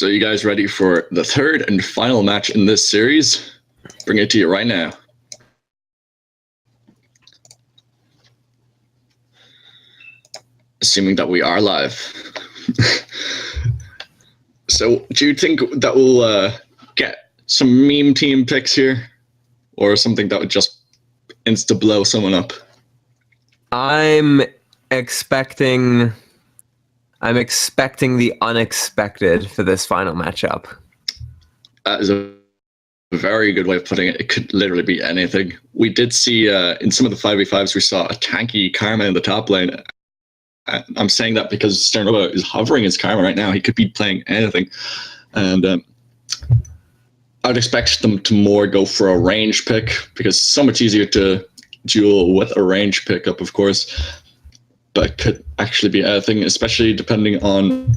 So you guys ready for the third and final match in this series? Bring it to you right now. Assuming that we are live. So do you think that we'll get some meme team picks here? Or something that would just insta-blow someone up? I'm expecting the unexpected for this final matchup. That is a very good way of putting it. It could literally be anything. We did see in some of the 5v5s, we saw a tanky Karma in the top lane. I'm saying that because Stern Rowboat is hovering his Karma right now. He could be playing anything. And I'd expect them to more go for a range pick because it's so much easier to duel with a range pickup, of course. But it could actually be anything, especially depending on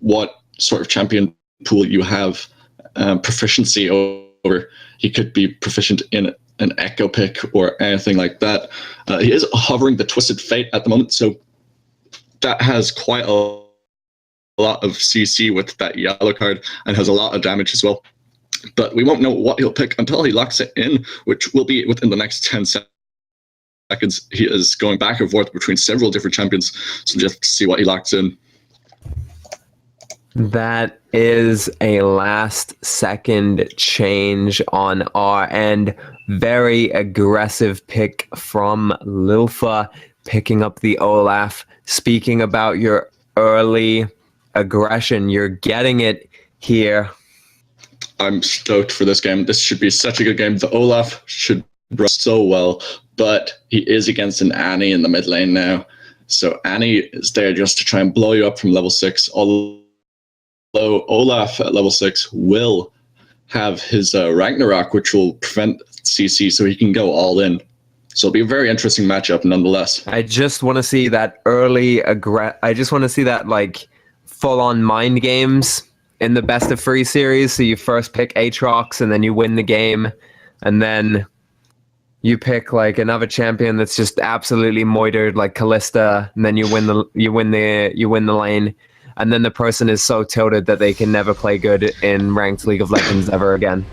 what sort of champion pool you have proficiency over. He could be proficient in an Echo pick or anything like that. He is hovering the Twisted Fate at the moment, so that has quite a lot of CC with that yellow card and has a lot of damage as well. But we won't know what he'll pick until he locks it in, which will be within the next 10 seconds. He is going back and forth between several different champions, so just see what he locks in. That is a last second change on our end. Very aggressive pick from Lilfa, picking up the Olaf. Speaking about your early aggression, you're getting it here. I'm stoked for this game. This should be such a good game. The Olaf should run so well, but he is against an Annie in the mid lane now. So Annie is there just to try and blow you up from level 6. Although Olaf at level 6 will have his Ragnarok, which will prevent CC, so he can go all in. So it'll be a very interesting matchup nonetheless. I just want to see that I just want to see that like full-on mind games in the best of 3 series. So you first pick Aatrox and then you win the game, and then you pick like another champion that's just absolutely moitered like Kalista, and then you win the lane, and then the person is so tilted that they can never play good in ranked League of Legends ever again.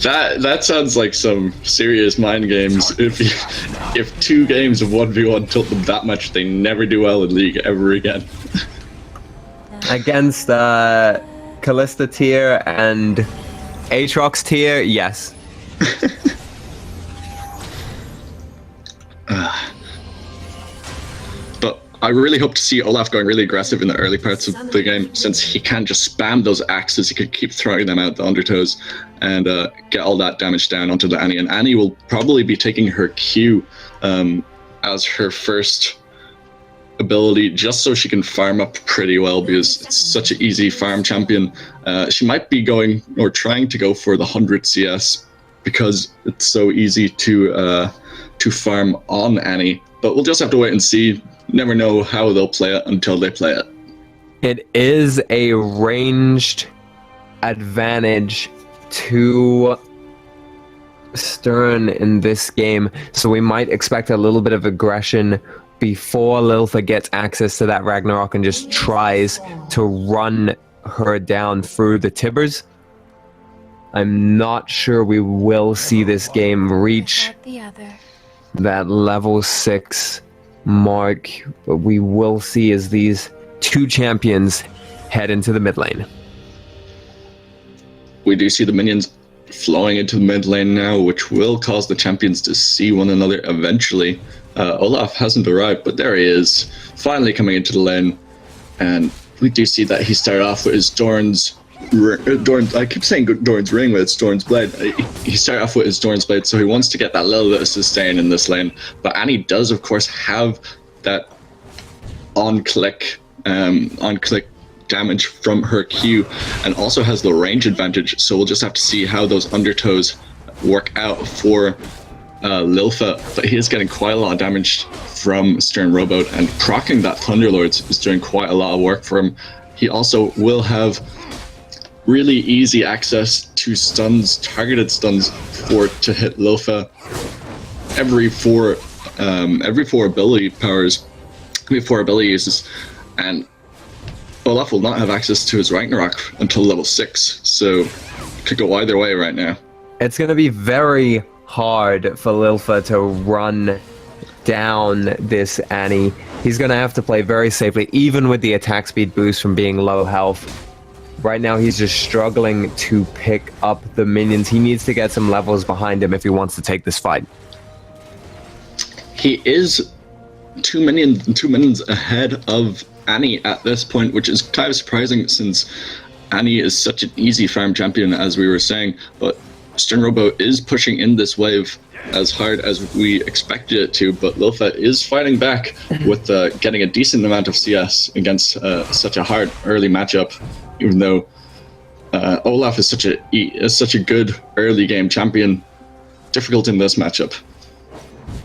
That sounds like some serious mind games. If 2 games of 1v1 tilt them that much, they never do well in League ever again. Against Kalista tier and Aatrox tier, yes. But I really hope to see Olaf going really aggressive in the early parts of the game, since he can just spam those axes. He could keep throwing them out the undertows and get all that damage down onto the Annie. And Annie will probably be taking her Q as her first ability, just so she can farm up pretty well, because it's such an easy farm champion. She might be going or trying to go for the 100 CS because it's so easy to farm on Annie. But we'll just have to wait and see. Never know how they'll play it until they play it. It is a ranged advantage to Stern in this game, so we might expect a little bit of aggression before Lilfa gets access to that Ragnarok and just tries to run her down through the Tibbers. I'm not sure we will see this game reach that level 6 mark, but we will see as these 2 champions head into the mid lane. We do see the minions flowing into the mid lane now, which will cause the champions to see one another eventually. Olaf hasn't arrived, but there he is, finally coming into the lane. And we do see that he started off with his I keep saying Doran's ring, but it's Doran's blade. He started off with his Doran's blade, so he wants to get that little bit of sustain in this lane. But Annie does, of course, have that on-click damage from her Q, and also has the range advantage. So we'll just have to see how those undertows work out for Lilfa. But he is getting quite a lot of damage from Stern Rowboat, and proccing that Thunderlords is doing quite a lot of work for him. He also will have really easy access to stuns, targeted stuns, to hit Lilfa every four ability powers, every 4 ability uses. And Olaf will not have access to his Ragnarok until level 6, so it could go either way right now. It's going to be very hard for Lilfa to run down this Annie. He's going to have to play very safely, even with the attack speed boost from being low health. Right now, he's just struggling to pick up the minions. He needs to get some levels behind him if he wants to take this fight. He is two minions ahead of Annie at this point, which is kind of surprising since Annie is such an easy farm champion, as we were saying. But Stern Rowboat is pushing in this wave as hard as we expected it to, but Lilfa is fighting back with getting a decent amount of CS against such a hard early matchup, even though Olaf is such a good early game champion. Difficult in this matchup.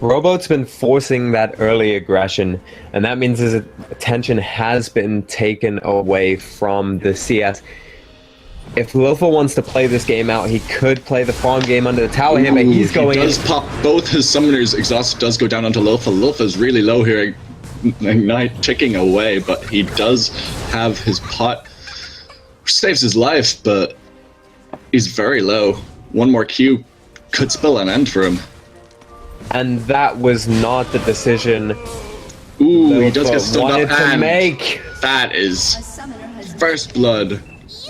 Rowboat's been forcing that early aggression, and that means his attention has been taken away from the CS. If Lilfa wants to play this game out, he could play the farm game under the tower here, but he's going in. He does pop both his summoners. Exhaust does go down onto Lilfa. Lilfa's really low here, Ignite ticking away, but he does have his pot, which saves his life, but he's very low. One more Q could spell an end for him. And that was not the decision he does get stunned up, to make. That is first blood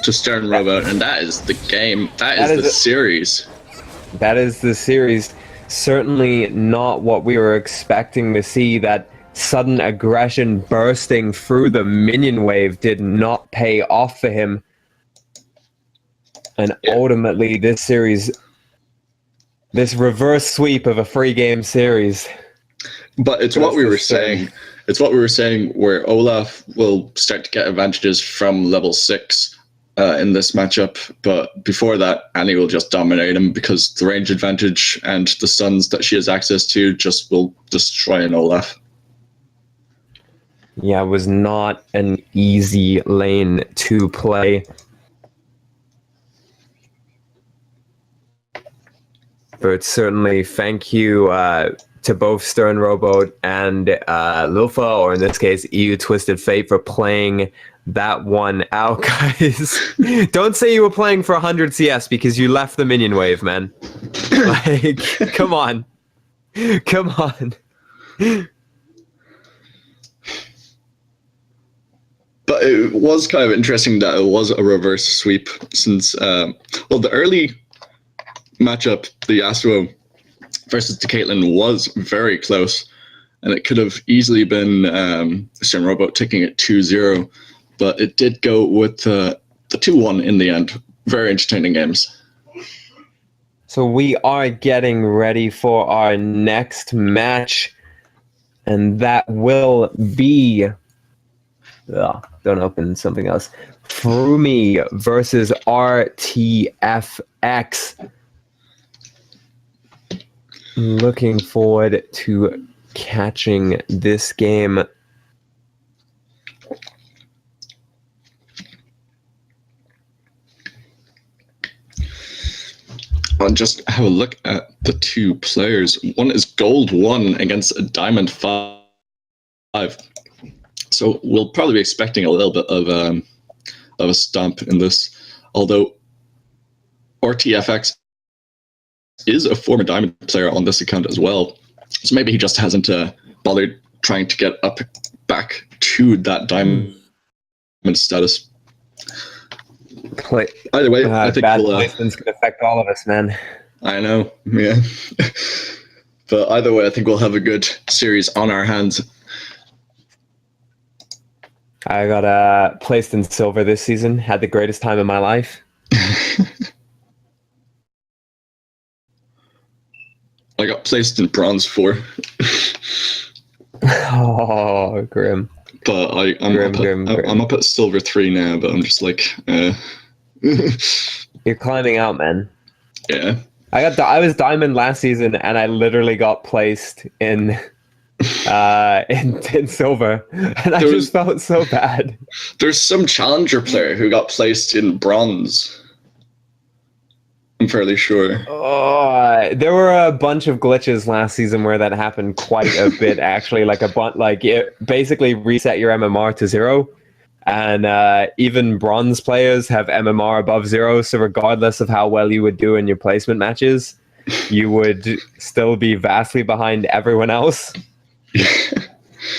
to Stern Rowboat, and that is the game. That is the series. That is the series. Certainly not what we were expecting to see. That sudden aggression bursting through the minion wave did not pay off for him. And ultimately, this series, this reverse sweep of a free game series. But it's what we were saying. It's what we were saying, where Olaf will start to get advantages from level 6 in this matchup. But before that, Annie will just dominate him because the range advantage and the stuns that she has access to just will destroy an Olaf. Yeah, it was not an easy lane to play. But certainly, thank you to both Stern Rowboat and Lilfa, or in this case, EUTwistedFate, for playing that one out, guys. Don't say you were playing for 100 CS because you left the minion wave, man. Like, come on. Come on. But it was kind of interesting that it was a reverse sweep since, the early matchup, the Yasuo versus the Caitlyn, was very close, and it could have easily been Stern Rowboat taking it 2-0, but it did go with the 2-1 in the end. Very entertaining games. So we are getting ready for our next match, and that will be... don't open something else. Froomie versus Rtfx. Looking forward to catching this game. I'll just have a look at the two players. One is gold 1 against a diamond 5. So we'll probably be expecting a little bit of a stomp in this. Although Rtfx is a former diamond player on this account as well, so maybe he just hasn't bothered trying to get up back to that diamond status. Either way, I think bad placement's gonna affect all of us, man. I know, yeah. But either way, I think we'll have a good series on our hands. I got placed in silver this season. Had the greatest time of my life. I got placed in bronze 4. Oh, grim. But I'm up at silver 3 now, but I'm just like, You're climbing out, man. Yeah. I was diamond last season, and I literally got placed in silver, and I just felt so bad. There's some challenger player who got placed in bronze. I'm fairly sure. Oh, there were a bunch of glitches last season where that happened quite a bit, actually. Like it basically reset your MMR to 0, And even bronze players have MMR above 0, so regardless of how well you would do in your placement matches, you would still be vastly behind everyone else.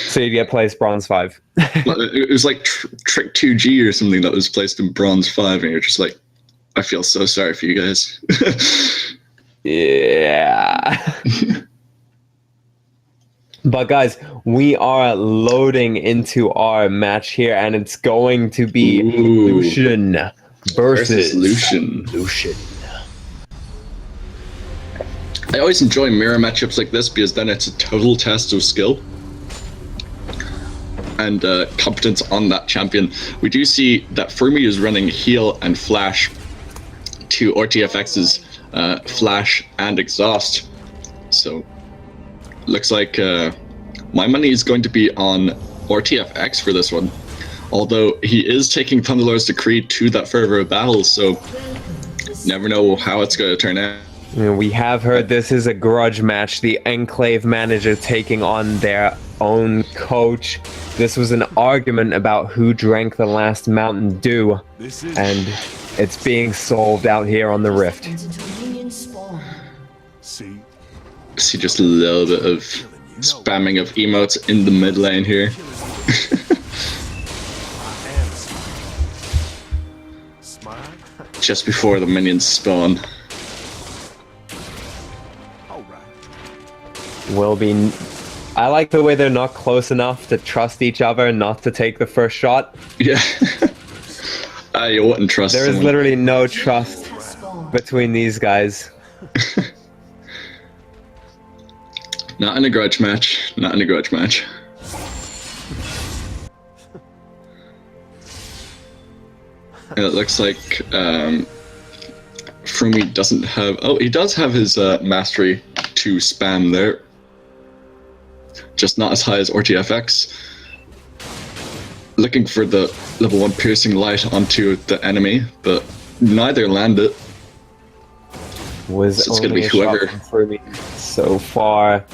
So you'd get placed bronze 5. It was like Trick 2G or something that was placed in bronze 5, and you're just like, I feel so sorry for you guys. Yeah. But guys, we are loading into our match here, and it's going to be Lucian versus Lucian. I always enjoy mirror matchups like this because then it's a total test of skill and competence on that champion. We do see that froomie is running heal and flash to Rtfx's flash and exhaust. So looks like my money is going to be on Rtfx for this one. Although he is taking Thunderlord's Decree to that further battle, so never know how it's going to turn out. We have heard this is a grudge match. The Enclave manager taking on their own coach. This was an argument about who drank the last Mountain Dew, and it's being solved out here on the Rift. See just a little bit of spamming of emotes in the mid lane here. Just before the minions spawn. I like the way they're not close enough to trust each other not to take the first shot. Yeah. You wouldn't trust There is literally no trust between these guys. Not in a grudge match. Not in a grudge match. And it looks like froomie doesn't have... Oh, he does have his mastery to spam there. Just not as high as Rtfx. Looking for the level 1 piercing light onto the enemy, but neither landed. So it's going to be whoever. So far.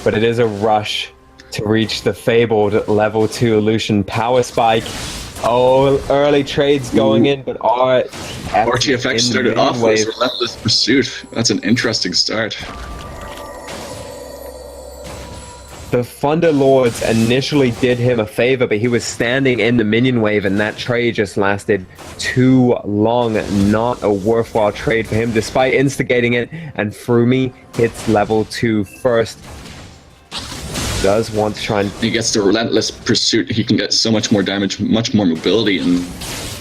But it is a rush to reach the fabled level 2 Lucian power spike. Oh, early trades going in, but Rtfx started off with Relentless Pursuit. That's an interesting start. The Thunder Lords initially did him a favor, but he was standing in the minion wave, and that trade just lasted too long. Not a worthwhile trade for him, despite instigating it, and froomie hits level 2 first. Does want to try and... He gets the Relentless Pursuit. He can get so much more damage, much more mobility in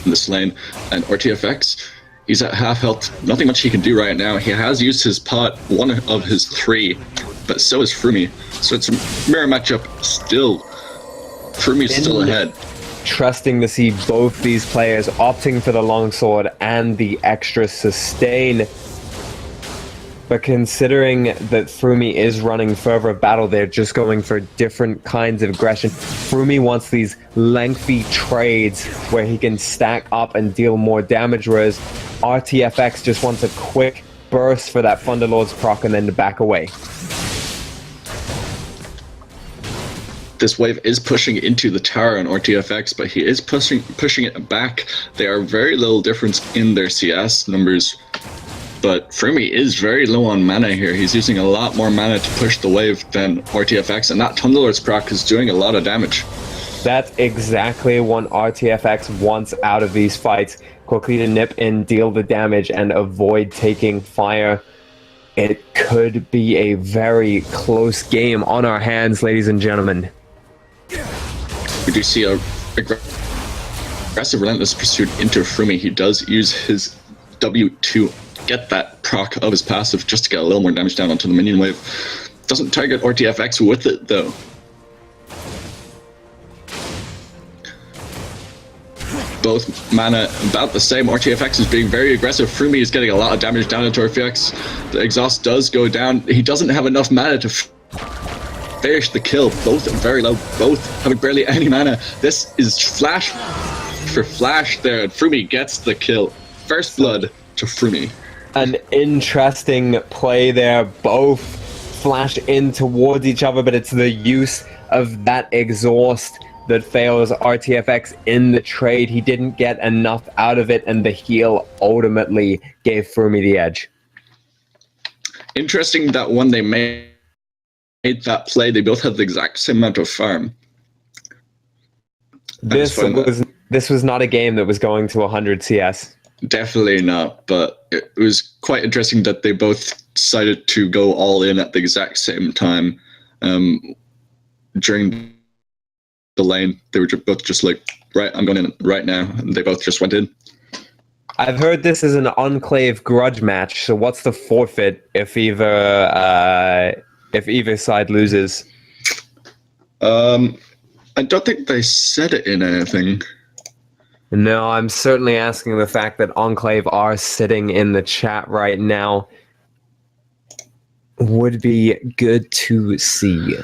this lane. And Rtfx, he's at half health. Nothing much he can do right now. He has used his pot, 1 of his 3, but so is froomie. So it's a mirror matchup still. froomie's still ahead. Trusting to see both these players opting for the longsword and the extra sustain. But considering that froomie is running further battle, they're just going for different kinds of aggression. froomie wants these lengthy trades where he can stack up and deal more damage, whereas Rtfx just wants a quick burst for that Thunderlord's proc and then to back away. This wave is pushing into the tower on Rtfx, but he is pushing it back. They are very little difference in their CS numbers. But froomie is very low on mana here. He's using a lot more mana to push the wave than Rtfx, and that Thunderlord's proc is doing a lot of damage. That's exactly what Rtfx wants out of these fights. Quickly to nip in, deal the damage, and avoid taking fire. It could be a very close game on our hands, ladies and gentlemen. We do see a aggressive Relentless Pursuit into froomie. He does use his W to get that proc of his passive just to get a little more damage down onto the minion wave. Doesn't target Rtfx with it though. Both mana about the same. Rtfx is being very aggressive. froomie is getting a lot of damage down into Rtfx. The exhaust does go down. He doesn't have enough mana to finish the kill. Both very low. Both having barely any mana. This is flash for flash there, and froomie gets the kill. First blood to froomie. An interesting play there. Both flash in towards each other, but it's the use of that exhaust that fails Rtfx in the trade. He didn't get enough out of it, and the heal ultimately gave froomie the edge. Interesting that when they made that play, they both had the exact same amount of farm. This was not a game that was going to 100 CS. Definitely not, but it was quite interesting that they both decided to go all in at the exact same time. During the lane, they were both just like, right, I'm going in right now, and they both just went in. I've heard this is an Enclave grudge match, so what's the forfeit if either side loses? I don't think they said it in anything. No, I'm certainly asking the fact that Enclave are sitting in the chat right now. Would be good to see.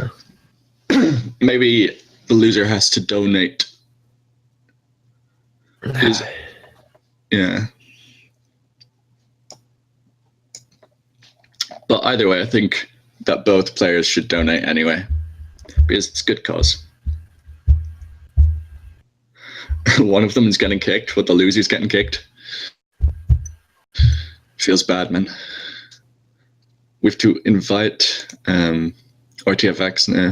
Maybe the loser has to donate. Yeah. But either way, I think that both players should donate anyway, because it's a good cause. One of them is getting kicked, but the loser's getting kicked. Feels bad, man. We have to invite Rtfx now.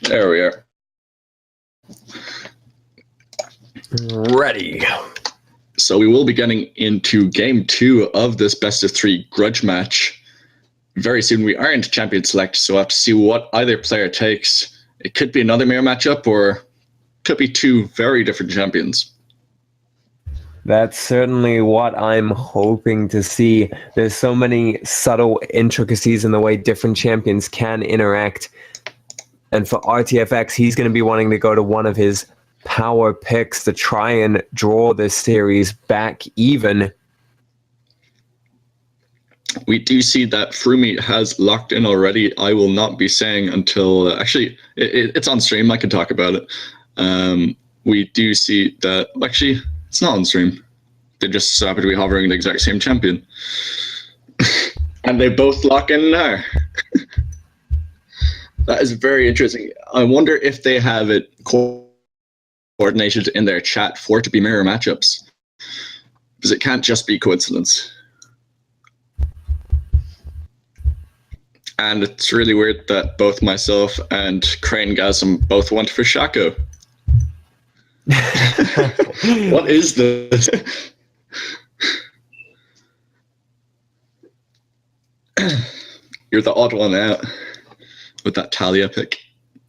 There we are. Ready. So we will be getting into game 2 of this best of 3 grudge match very soon. We are into champion select, so we'll have to see what either player takes. It could be another mirror matchup, or could be 2 very different champions. That's certainly what I'm hoping to see. There's so many subtle intricacies in the way different champions can interact. And for Rtfx, he's going to be wanting to go to one of his power picks to try and draw this series back even. We do see that froomie has locked in already. I will not be saying until... actually, it's on stream. I can talk about it. We do see that... Actually, it's not on stream. They just happen to be hovering the exact same champion. And they both lock in now. That is very interesting. I wonder if they have it coordinated in their chat for it to be mirror matchups. Because it can't just be coincidence. And it's really weird that both myself and Cranegasm both went for Shaco. What is this? You're the odd one out with that Talia pick.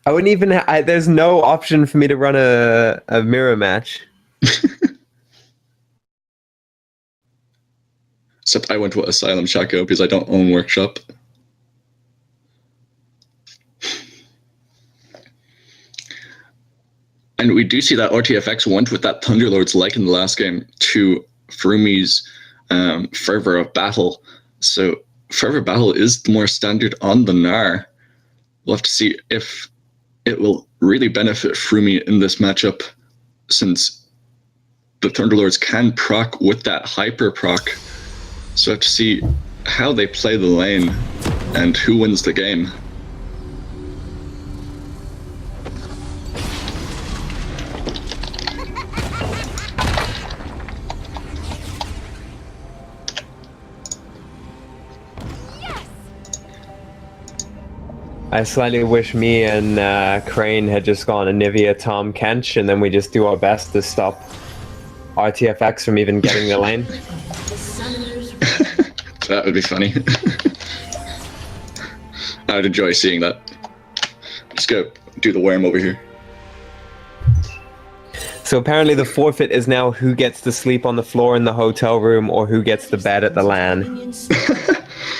I wouldn't even... there's no option for me to run a mirror match. Except I went with Asylum Shaco because I don't own Workshop. And we do see that Rtfx went with that Thunderlords like in the last game to froomie's Fervor of Battle. So Fervor of Battle is the more standard on the Gnar. We'll have to see if it will really benefit froomie in this matchup, since the Thunderlords can proc with that hyper proc. So I have to see how they play the lane and who wins the game. I slightly wish me and Crane had just gone Anivia, Tom, Kench, and then we just do our best to stop Rtfx from even getting the lane. That would be funny. I would enjoy seeing that. Let's go do the worm over here. So apparently the forfeit is now who gets to sleep on the floor in the hotel room or who gets the bed at the LAN.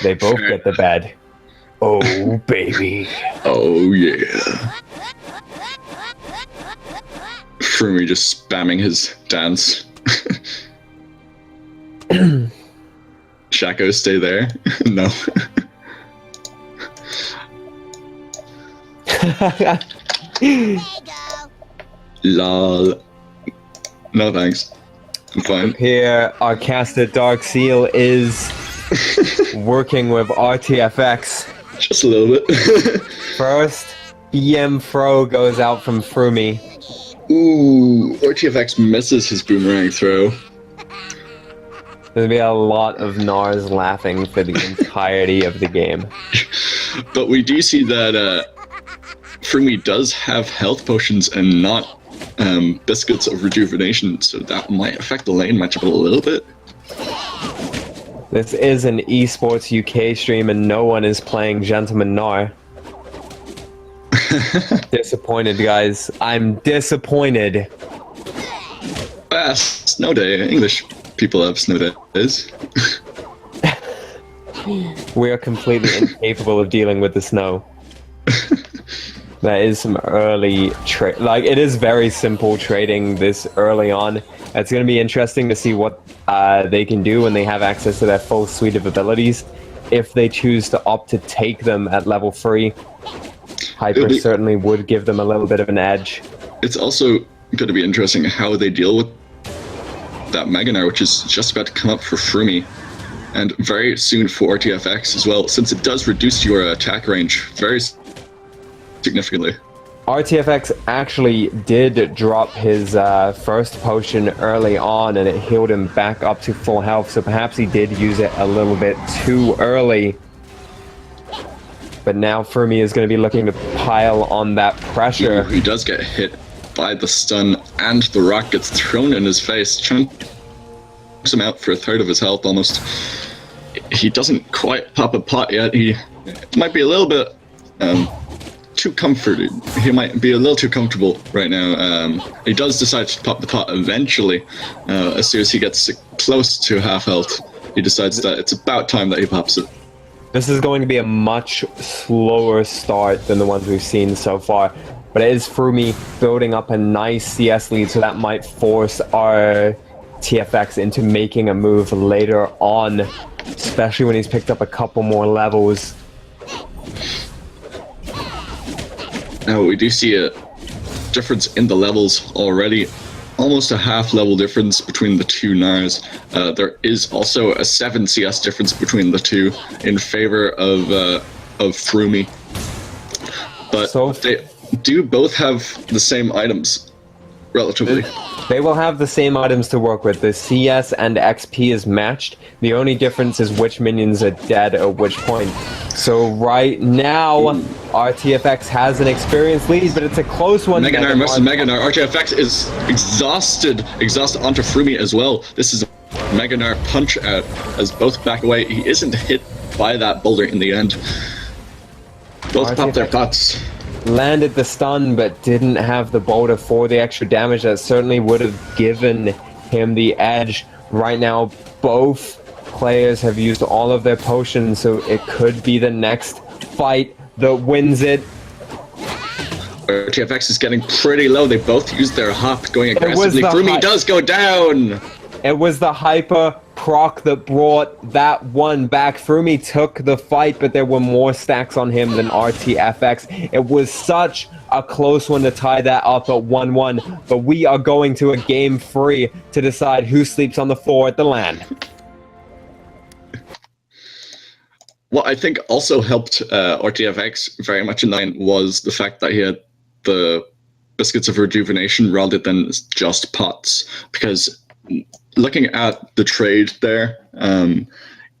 They both get the bed. Oh, baby. Oh, yeah. Froomie just spamming his dance. Shaco, stay there. No. Lol. No thanks. I'm fine. Here, our caster Dark Seal is working with Rtfx. Just a little bit. First, BM throw goes out from froomie. Ooh, Rtfx misses his boomerang throw. There'll be a lot of Nars laughing for the entirety of the game. But we do see that froomie does have health potions and not biscuits of rejuvenation, so that might affect the lane matchup a little bit. This is an eSports UK stream and no one is playing Gentleman Nar. Disappointed, guys. I'm disappointed. Snow day. English people have snow days. We are completely incapable of dealing with the snow. That is some early trade. Like, it is very simple trading this early on. It's going to be interesting to see what they can do when they have access to their full suite of abilities. If they choose to opt to take them at level 3, Hyper certainly would give them a little bit of an edge. It's also going to be interesting how they deal with that Meganar, which is just about to come up for froomie. And very soon for Rtfx as well, since it does reduce your attack range very significantly. Rtfx actually did drop his first potion early on, and it healed him back up to full health, so perhaps he did use it a little bit too early. But now froomie is going to be looking to pile on that pressure. He does get hit by the stun, and the rock gets thrown in his face, chunks him out for a third of his health almost. He doesn't quite pop a pot yet. He might be a little bit too comforted. He might be a little too comfortable right now. He does decide to pop the pot eventually. As soon as he gets close to half health, he decides that it's about time that he pops it. This is going to be a much slower start than the ones we've seen so far. But it is froomie building up a nice CS lead, so that might force our TFX into making a move later on, especially when he's picked up a couple more levels. Now we do see a difference in the levels already, almost a half level difference between the two Nars. There is also a 7 CS difference between the two in favor of froomie, but so they do both have the same items relatively. They will have the same items to work with. The CS and XP is matched. The only difference is which minions are dead at which point. So right now, Rtfx has an experienced lead, but it's a close one. Meganar versus Meganar. Rtfx is exhausted onto froomie as well. This is a Meganar punch out as both back away. He isn't hit by that boulder in the end. Both pop their pots. Landed the stun, but didn't have the boulder for the extra damage. That certainly would have given him the edge. Right now, both players have used all of their potions, so it could be the next fight that wins it. TFX is getting pretty low. They both used their hop going aggressively. froomie does go down. It was the hyper proc that brought that one back. froomie took the fight, but there were more stacks on him than Rtfx. It was such a close one to tie that up at 1-1, but we are going to a game 3 to decide who sleeps on the floor at the LAN. What I think also helped Rtfx very much in line was the fact that he had the biscuits of rejuvenation rather than just pots, because looking at the trade there,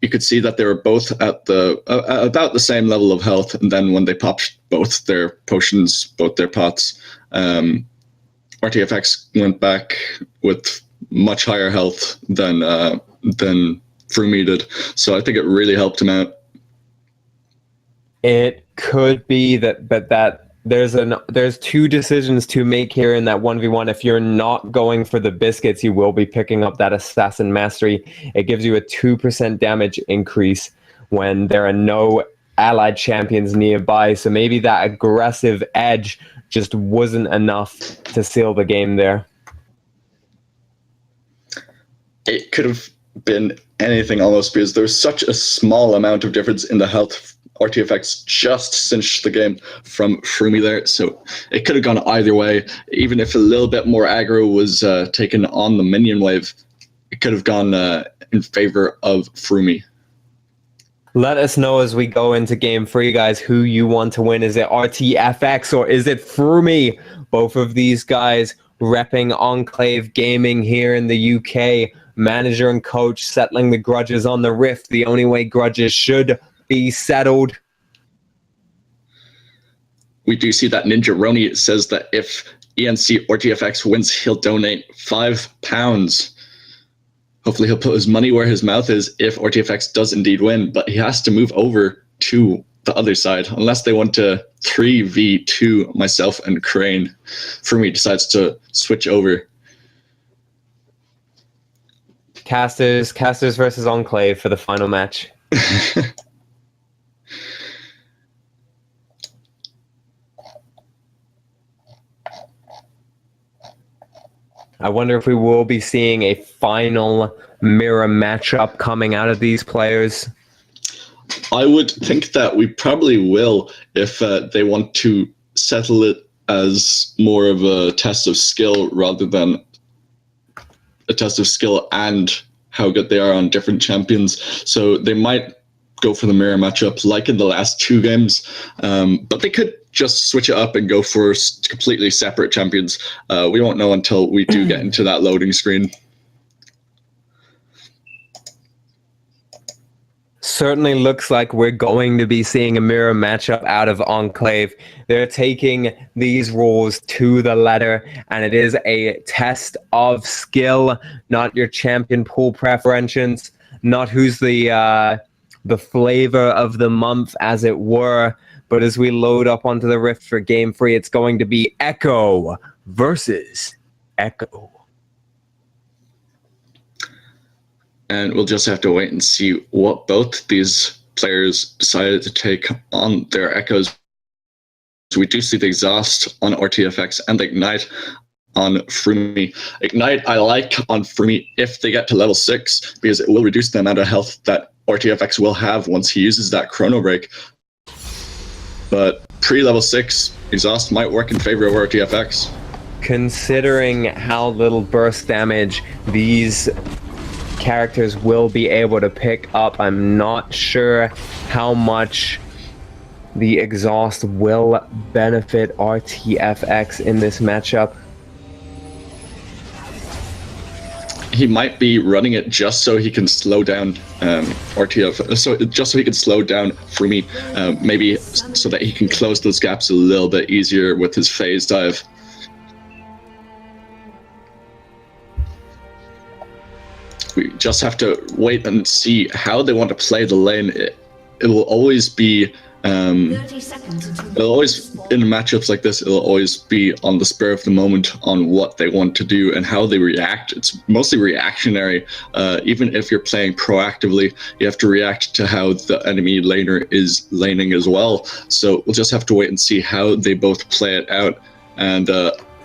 you could see that they were both at the about the same level of health, and then when they popped both their potions, both their pots, Rtfx went back with much higher health than froomie did. So I think it really helped him out. It could be that, but there's two decisions to make here in that 1v1. If you're not going for the biscuits, you will be picking up that assassin mastery. It gives you a 2% damage increase when there are no allied champions nearby. So maybe that aggressive edge just wasn't enough to seal the game there. It could have been anything almost, because there's such a small amount of difference in the health. Rtfx just cinched the game from froomie there, so it could have gone either way. Even if a little bit more aggro was taken on the minion wave, it could have gone in favor of froomie. Let us know as we go into game 3, guys, who you want to win. Is it Rtfx or is it froomie? Both of these guys repping Enclave Gaming here in the UK. Manager and coach settling the grudges on the Rift, the only way grudges should be settled. We do see that Ninja Roni says that if ENC Rtfx wins, he'll donate £5. Hopefully he'll put his money where his mouth is if Rtfx does indeed win, but he has to move over to the other side unless they want to 3v2 myself and Crane. froomie decides to switch over. Casters versus Enclave for the final match. I wonder if we will be seeing a final mirror matchup coming out of these players. I would think that we probably will if they want to settle it as more of a test of skill rather than a test of skill and how good they are on different champions. So they might go for the mirror matchup like in the last 2 games, but they could just switch it up and go for completely separate champions. We won't know until we do get into that loading screen. Certainly looks like we're going to be seeing a mirror matchup out of Enclave. They're taking these rules to the letter, and it is a test of skill, not your champion pool preferences, not who's the flavor of the month, as it were. But as we load up onto the Rift for Game 3, it's going to be Echo versus Echo. And we'll just have to wait and see what both these players decided to take on their Echoes. So we do see the Exhaust on Rtfx and the Ignite on froomie. Ignite I like on froomie if they get to level 6, because it will reduce the amount of health that Rtfx will have once he uses that Chrono Break. But pre-level 6, Exhaust might work in favor of Rtfx. Considering how little burst damage these characters will be able to pick up, I'm not sure how much the Exhaust will benefit Rtfx in this matchup. He might be running it just so he can slow down just so he can slow down froomie, maybe so that he can close those gaps a little bit easier with his phase dive. We just have to wait and see how they want to play the lane. It will always be, it'll always, in matchups like this, it'll always be on the spur of the moment on what they want to do and how they react. It's mostly reactionary. Even if you're playing proactively, you have to react to how the enemy laner is laning as well. So we'll just have to wait and see how they both play it out. And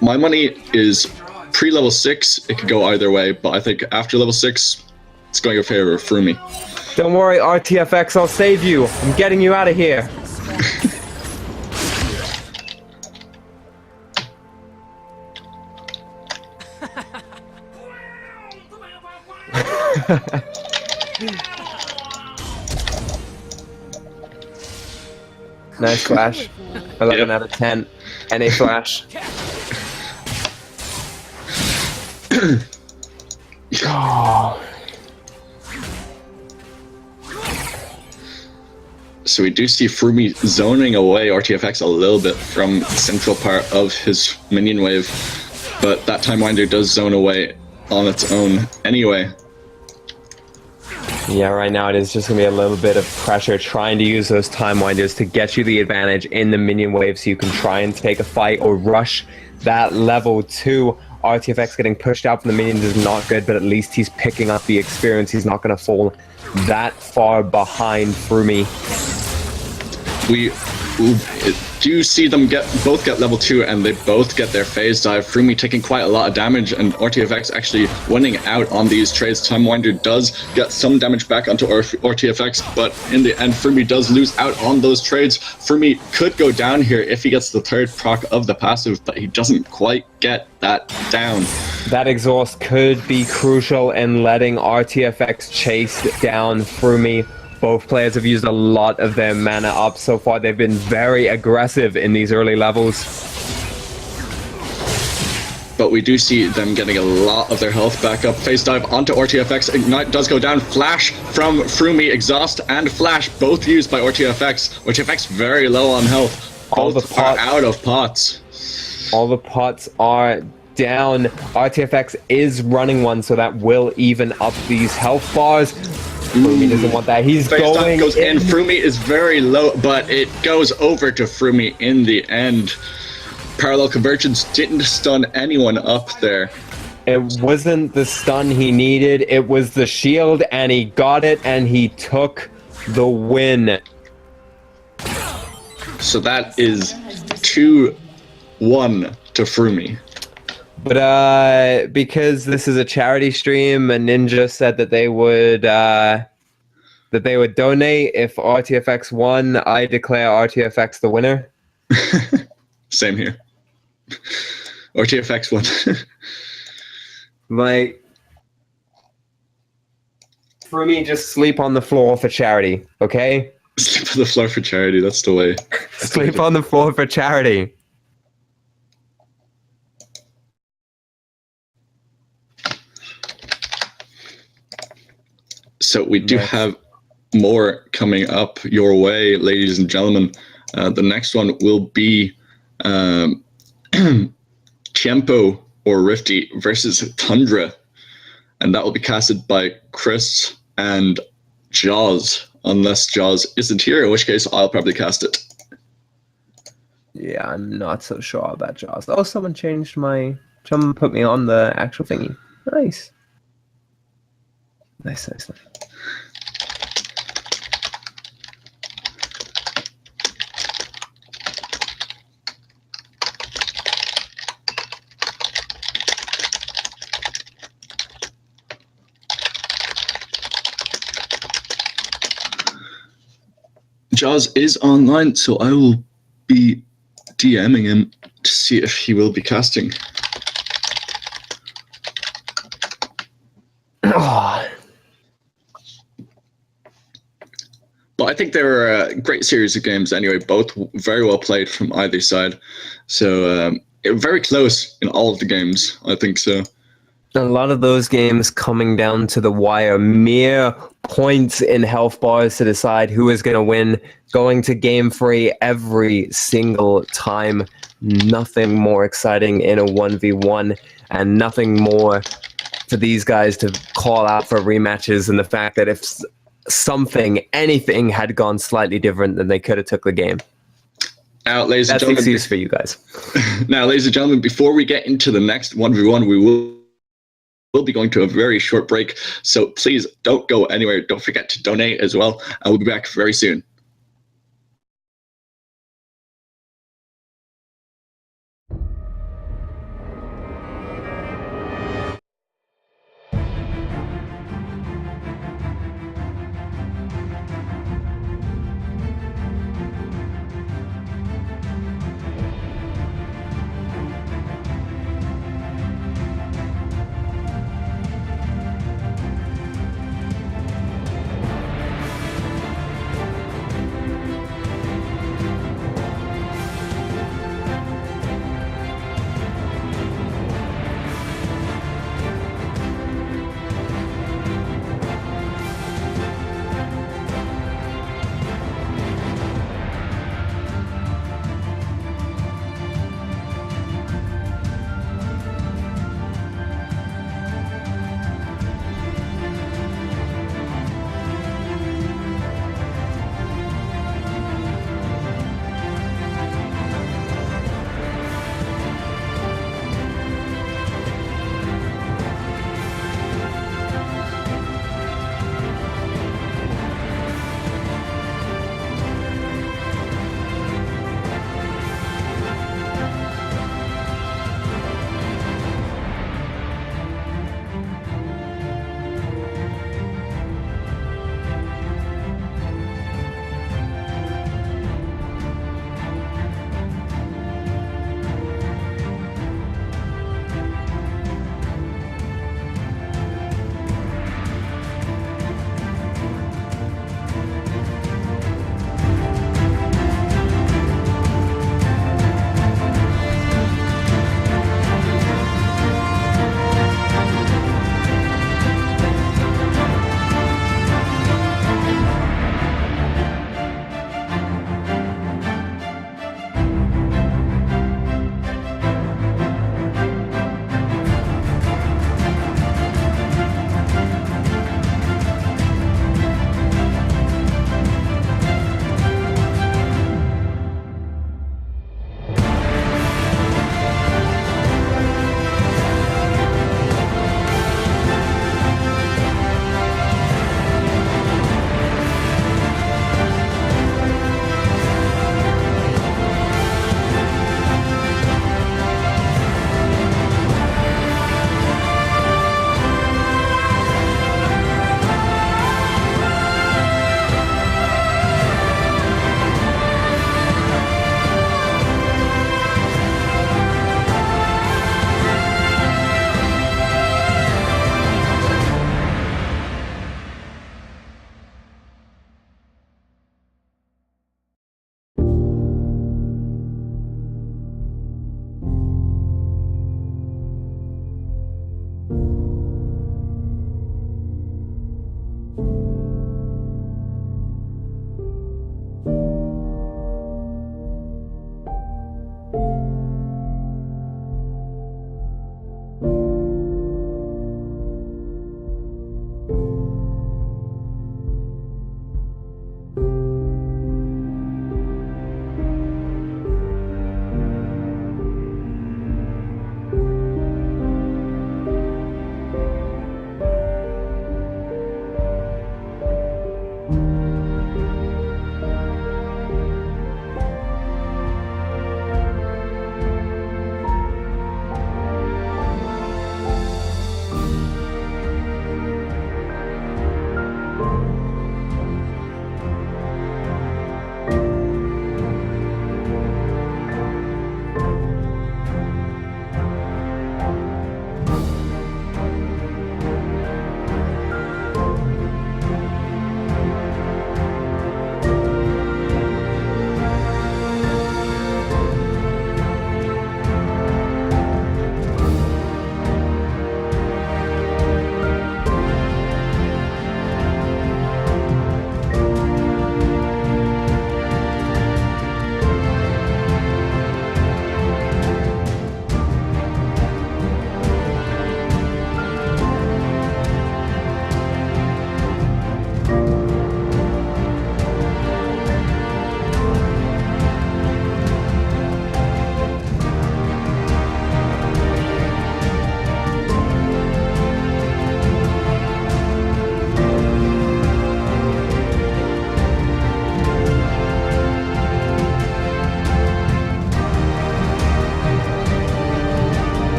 my money is pre-level 6, it could go either way, but I think after level 6, it's going in favor of froomie. Don't worry, Rtfx, I'll save you. I'm getting you out of here. Nice flash. 11 out of 10. NA flash. Oh. So we do see froomie zoning away Rtfx a little bit from the central part of his minion wave, but that Time Winder does zone away on its own anyway. Yeah, right now it is just going to be a little bit of pressure trying to use those Time Winders to get you the advantage in the minion wave so you can try and take a fight or rush that level 2. Rtfx getting pushed out from the minions is not good, but at least he's picking up the experience. He's not going to fall that far behind froomie. We do see them both get level 2, and they both get their phase dive. froomie taking quite a lot of damage, and Rtfx actually winning out on these trades. Time Winder does get some damage back onto Rtfx, but in the end, froomie does lose out on those trades. froomie could go down here if he gets the 3rd proc of the passive, but he doesn't quite get that down. That exhaust could be crucial in letting Rtfx chase down froomie Both players have used a lot of their mana up so far. They've been very aggressive in these early levels. But we do see them getting a lot of their health back up. Face dive onto Rtfx. Ignite does go down. Flash from froomie. Exhaust and flash both used by Rtfx. Rtfx very low on health. Both are out of pots. All the pots are down. Rtfx is running one, so that will even up these health bars. Froomie doesn't want that. He's going goes in. Froomie is very low, but it goes over to Froomie in the end. Parallel convergence didn't stun anyone up there. It wasn't the stun he needed. It was the shield, and he got it, and he took the win. So that is 2-1 to Froomie. But because this is a charity stream, and Ninja said that they would donate if Rtfx won. I declare Rtfx the winner. Same here. Rtfx won. Like, for me, just sleep on the floor for charity, okay? Sleep on the floor for charity. That's the way. Sleep on the floor for charity. So we do have more coming up your way, ladies and gentlemen. The next one will be Tiempo or Rifty versus Tundra. And that will be casted by Chris and Jaws, unless Jaws isn't here, in which case I'll probably cast it. Yeah, I'm not so sure about Jaws. Oh, someone put me on the actual thingy. Nice. Nice. Jaws is online, so I will be DMing him to see if he will be casting. But I think they were a great series of games anyway, both very well played from either side. So very close in all of the games, I think so. A lot of those games coming down to the wire, mere points in health bars to decide who is going to win, going to game free every single time. Nothing more exciting in a 1v1, and nothing more for these guys to call out for rematches, and the fact that if anything had gone slightly different, then they could have took the game. Now, ladies and That's gentlemen, the excuse for you guys. Now, ladies and gentlemen, before we get into the next 1v1, we'll be going to a very short break. So please don't go anywhere. Don't forget to donate as well. And we'll be back very soon.